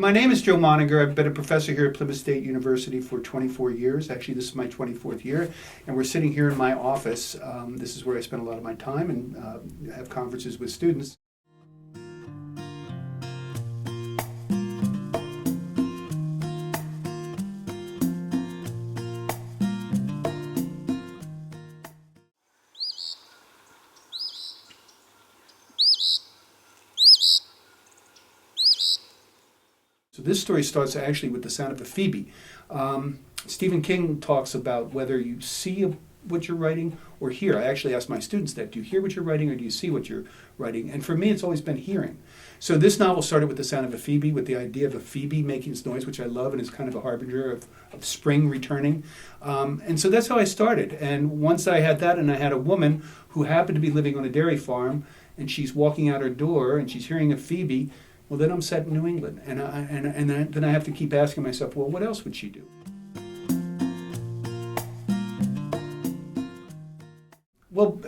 my name is Joe Monninger. I've been a professor here at Plymouth State University for 24 years. Actually, this is my 24th year, and we're sitting here in my office. This is where I spend a lot of my time and have conferences with students. So this story starts actually with the sound of a phoebe. Stephen King talks about whether you see what you're writing or hear. I actually ask my students that. Do you hear what you're writing or do you see what you're writing? And for me, it's always been hearing. So this novel started with the sound of a phoebe, with the idea of a phoebe making its noise, which I love, and is kind of a harbinger of spring returning. And so that's how I started. And once I had that, and I had a woman who happened to be living on a dairy farm, and she's walking out her door, and she's hearing a phoebe, well, then I'm set in New England, and then I have to keep asking myself, well, what else would she do? Well,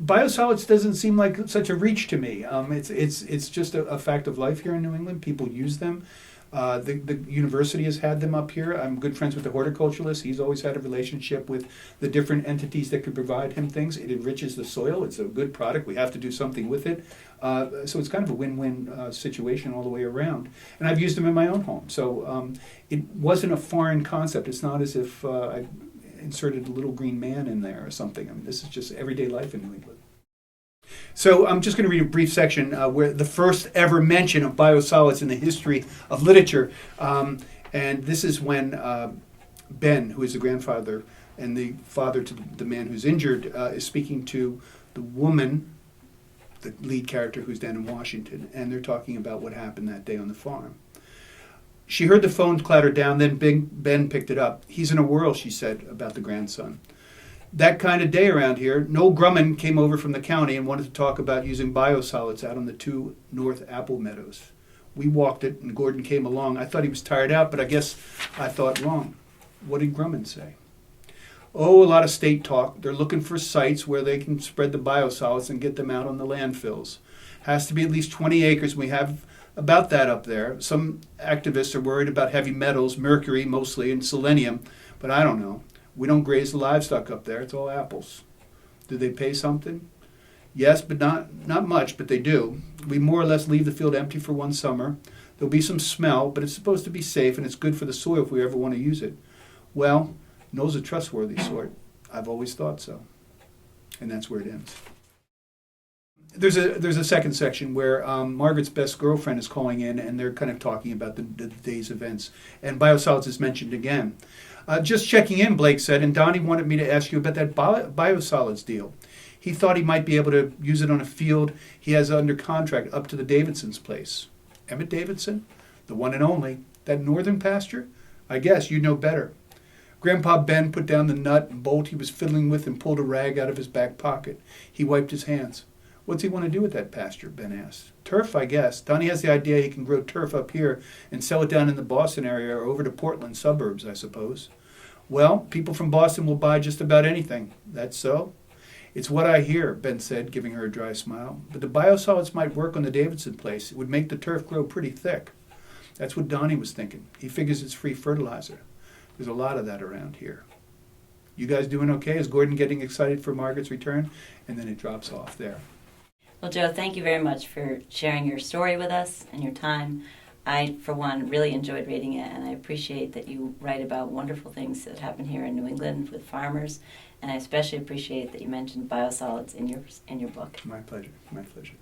biosolids doesn't seem like such a reach to me. It's just a fact of life here in New England. People use them. The university has had them up here. I'm good friends with the horticulturalist. He's always had a relationship with the different entities that could provide him things. It enriches the soil. It's a good product. We have to do something with it. So it's kind of a win-win situation all the way around. And I've used them in my own home. So it wasn't a foreign concept. It's not as if I inserted a little green man in there or something. I mean, this is just everyday life in New England. So I'm just going to read a brief section where the first ever mention of biosolids in the history of literature. And this is when Ben, who is the grandfather and the father to the man who's injured, is speaking to the woman, the lead character who's down in Washington, and they're talking about what happened that day on the farm. She heard the phone clatter down, then Ben picked it up. He's in a whirl, she said, about the grandson. That kind of day around here, Noel Grumman came over from the county and wanted to talk about using biosolids out on the 2 North Apple Meadows. We walked it, and Gordon came along. I thought he was tired out, but I guess I thought wrong. What did Grumman say? Oh, a lot of state talk. They're looking for sites where they can spread the biosolids and get them out on the landfills. Has to be at least 20 acres. We have about that up there. Some activists are worried about heavy metals, mercury mostly, and selenium, but I don't know. We don't graze the livestock up there. It's all apples. Do they pay something? Yes, but not much, but they do. We more or less leave the field empty for one summer. There'll be some smell, but it's supposed to be safe, and it's good for the soil if we ever want to use it. Well, Noel's a trustworthy sort. I've always thought so. And that's where it ends. There's a second section where Margaret's best girlfriend is calling in, and they're kind of talking about the day's events. And biosolids is mentioned again. Just checking in, Blake said, and Donnie wanted me to ask you about that biosolids deal. He thought he might be able to use it on a field he has under contract up to the Davidson's place. Emmett Davidson? The one and only. That northern pasture? I guess you know better. Grandpa Ben put down the nut and bolt he was fiddling with and pulled a rag out of his back pocket. He wiped his hands. What's he want to do with that pasture? Ben asked. Turf, I guess. Donnie has the idea he can grow turf up here and sell it down in the Boston area or over to Portland suburbs, I suppose. Well, people from Boston will buy just about anything. That's so? It's what I hear, Ben said, giving her a dry smile. But the biosolids might work on the Davidson place. It would make the turf grow pretty thick. That's what Donnie was thinking. He figures it's free fertilizer. There's a lot of that around here. You guys doing okay? Is Gordon getting excited for Margaret's return? And then it drops off there. Well, Joe, thank you very much for sharing your story with us and your time. I, for one, really enjoyed reading it, and I appreciate that you write about wonderful things that happen here in New England with farmers, and I especially appreciate that you mentioned biosolids in your book. My pleasure. My pleasure.